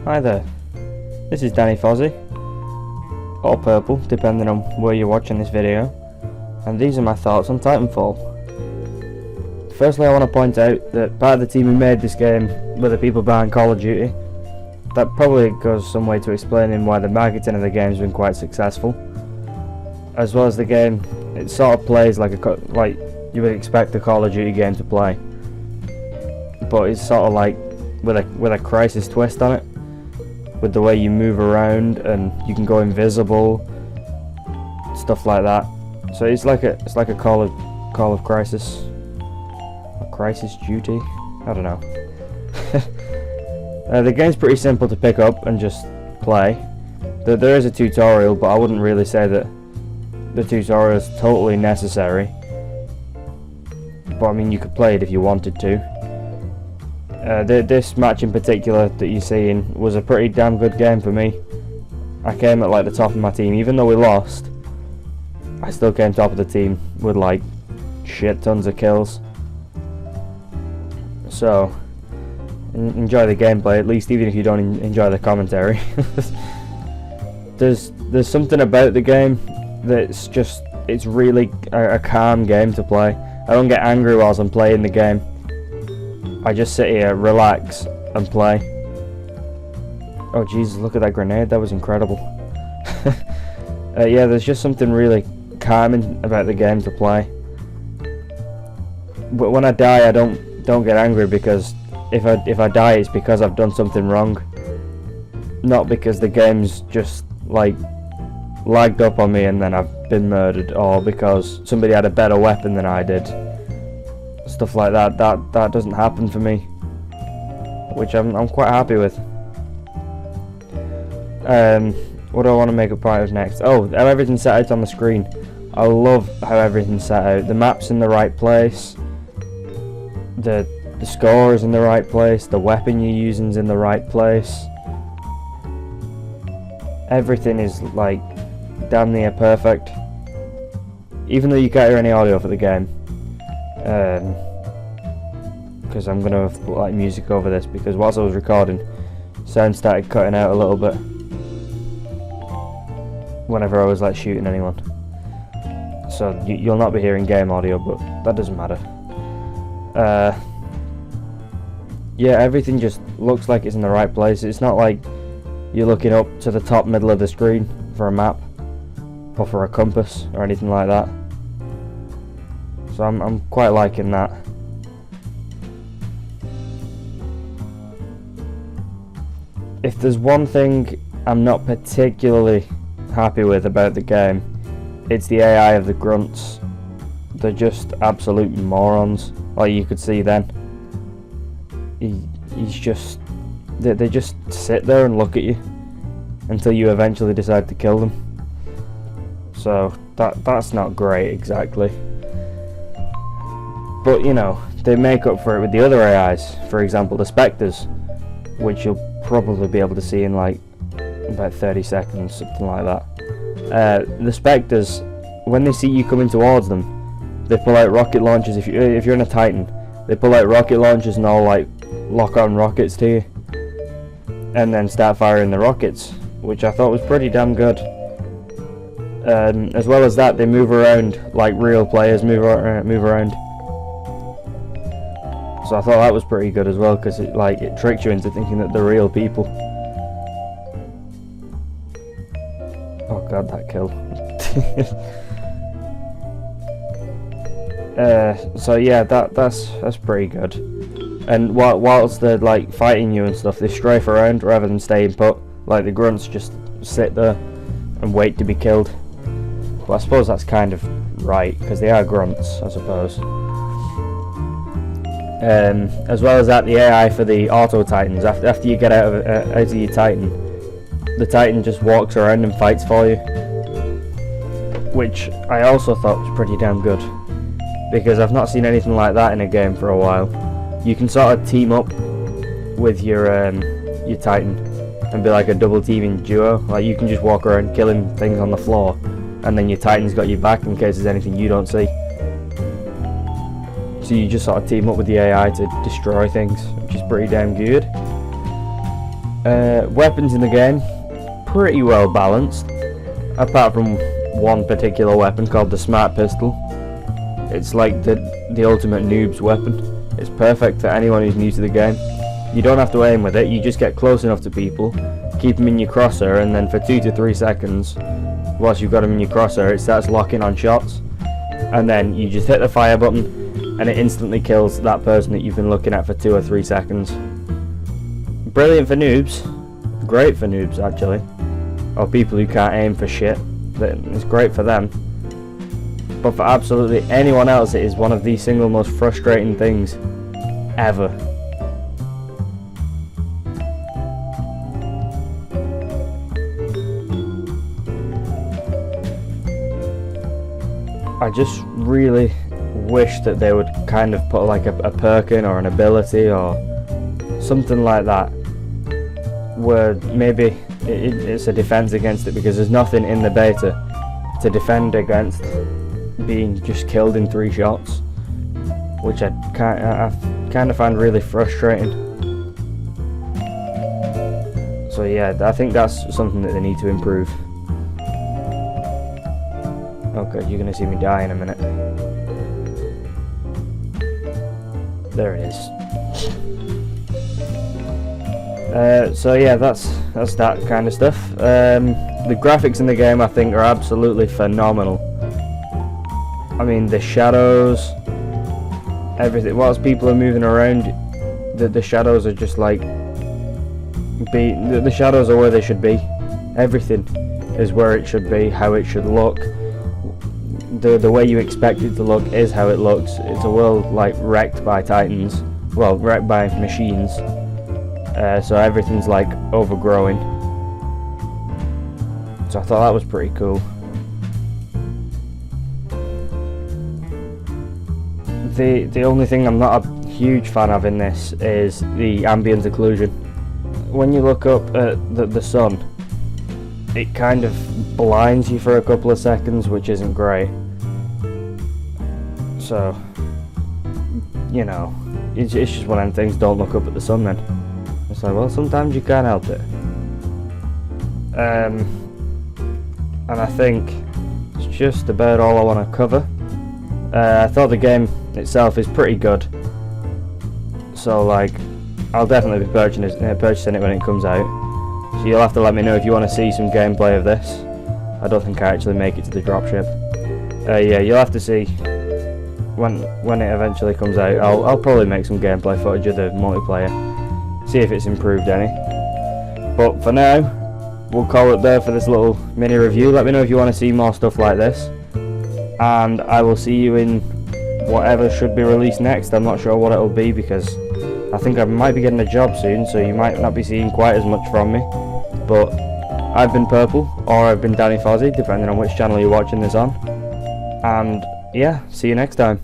Hi there, this is Danny Fozzie, or Purple, depending on where you're watching this video, and these are my thoughts on Titanfall. Firstly, I want to point out that part of the team who made this game were the people behind Call of Duty. That probably goes some way to explaining why the marketing of the game has been quite successful. As well as the game, it sort of plays like you would expect a Call of Duty game to play, but it's sort of like with a crisis twist on it, with the way you move around and you can go invisible, stuff like that. So it's like a Call of Crisis, or Crisis Duty. I don't know. The game's pretty simple to pick up and just play. There is a tutorial, but I wouldn't really say that the tutorial is totally necessary. But I mean, you could play it if you wanted to. This match in particular that you're seeing was a pretty damn good game for me. I came at like the top of my team, even though we lost. I still came top of the team with like shit tons of kills. So enjoy the gameplay at least, even if you don't enjoy the commentary. There's something about the game that's just, it's really a calm game to play. I don't get angry whilst I'm playing the game. I just sit here, relax, and play. Oh Jesus, look at that grenade, that was incredible. Yeah, there's just something really calming about the game to play. But when I die, I don't get angry, because if I die, it's because I've done something wrong. Not because the game's just like lagged up on me and then I've been murdered, or because somebody had a better weapon than I did. Stuff like that doesn't happen for me, which I'm quite happy with. What do I want to make a point of next? Oh, how everything's set out on the screen. I love how everything's set out. The map's in the right place, the score is in the right place, the weapon you're using's in the right place. Everything is like damn near perfect, even though you can't hear any audio for the game. Because I'm gonna put like music over this, because whilst I was recording, sound started cutting out a little bit whenever I was like shooting anyone. So you'll not be hearing game audio, but that doesn't matter. Yeah, everything just looks like it's in the right place. It's not like you're looking up to the top middle of the screen for a map or for a compass or anything like that. So I'm quite liking that. If there's one thing I'm not particularly happy with about the game, it's the AI of the grunts. They're just absolute morons, like you could see then. They just sit there and look at you until you eventually decide to kill them. So that's not great exactly. But you know, they make up for it with the other AIs. For example, the Spectres, which you'll probably be able to see in like about 30 seconds, something like that. The Spectres, when they see you coming towards them, they pull out rocket launchers. If you're in a Titan, they pull out rocket launchers and all like lock on rockets to you, and then start firing the rockets, which I thought was pretty damn good. As well as that, they move around like real players move around. So I thought that was pretty good as well, because it tricks you into thinking that they're real people. Oh god, that kill. So yeah, that's pretty good. And whilst they're like fighting you and stuff, they strafe around rather than staying put. Like the grunts just sit there and wait to be killed. But I suppose that's kind of right, because they are grunts, I suppose. As well as that, the AI for the auto titans, after you get out of your titan, the titan just walks around and fights for you, which I also thought was pretty damn good, because I've not seen anything like that in a game for a while. You can sort of team up with your titan and be like a double teaming duo. Like you can just walk around killing things on the floor, and then your titan's got your back in case there's anything you don't see. So you just sort of team up with the AI to destroy things, which is pretty damn good. Weapons in the game, pretty well balanced, apart from one particular weapon called the Smart Pistol. It's like the ultimate noob's weapon. It's perfect for anyone who's new to the game. You don't have to aim with it, you just get close enough to people, keep them in your crosshair, and then for 2 to 3 seconds, whilst you've got them in your crosshair, it starts locking on shots, and then you just hit the fire button, and it instantly kills that person that you've been looking at for 2 or 3 seconds. Brilliant for noobs, great for noobs actually, or people who can't aim for shit. It's great for them. But for absolutely anyone else, it is one of the single most frustrating things ever. I just really wish that they would kind of put like a perk in, or an ability or something like that, where maybe it's a defense against it, because there's nothing in the beta to defend against being just killed in 3 shots, which I kind of find really frustrating. So yeah, I think that's something that they need to improve. Okay, you're gonna see me die in a minute. There it is. So yeah, that's that kind of stuff. The graphics in the game, I think, are absolutely phenomenal. I mean, the shadows, everything. Whilst people are moving around, the shadows are just like the shadows are where they should be. Everything is where it should be, how it should look. The way you expect it to look is how it looks. It's a world like wrecked by Titans, well, wrecked by machines. So everything's like overgrowing. So I thought that was pretty cool. The only thing I'm not a huge fan of in this is the ambient occlusion. When you look up at the sun, it kind of blinds you for a couple of seconds, which isn't great. So, you know, it's just one of them things. Don't look up at the sun then. It's like, well, sometimes you can't help it. And I think it's just about all I want to cover. I thought the game itself is pretty good, so like, I'll definitely be purchasing it when it comes out. So you'll have to let me know if you want to see some gameplay of this. I don't think I actually make it to the dropship. Yeah, you'll have to see when it eventually comes out. I'll probably make some gameplay footage of the multiplayer, see if it's improved any. But for now, we'll call it there for this little mini review. Let me know if you want to see more stuff like this, and I will see you in whatever should be released next. I'm not sure what it'll be, because I think I might be getting a job soon, so you might not be seeing quite as much from me. But I've been Purple, or I've been Danny Fozzie, depending on which channel you're watching this on. And yeah, see you next time.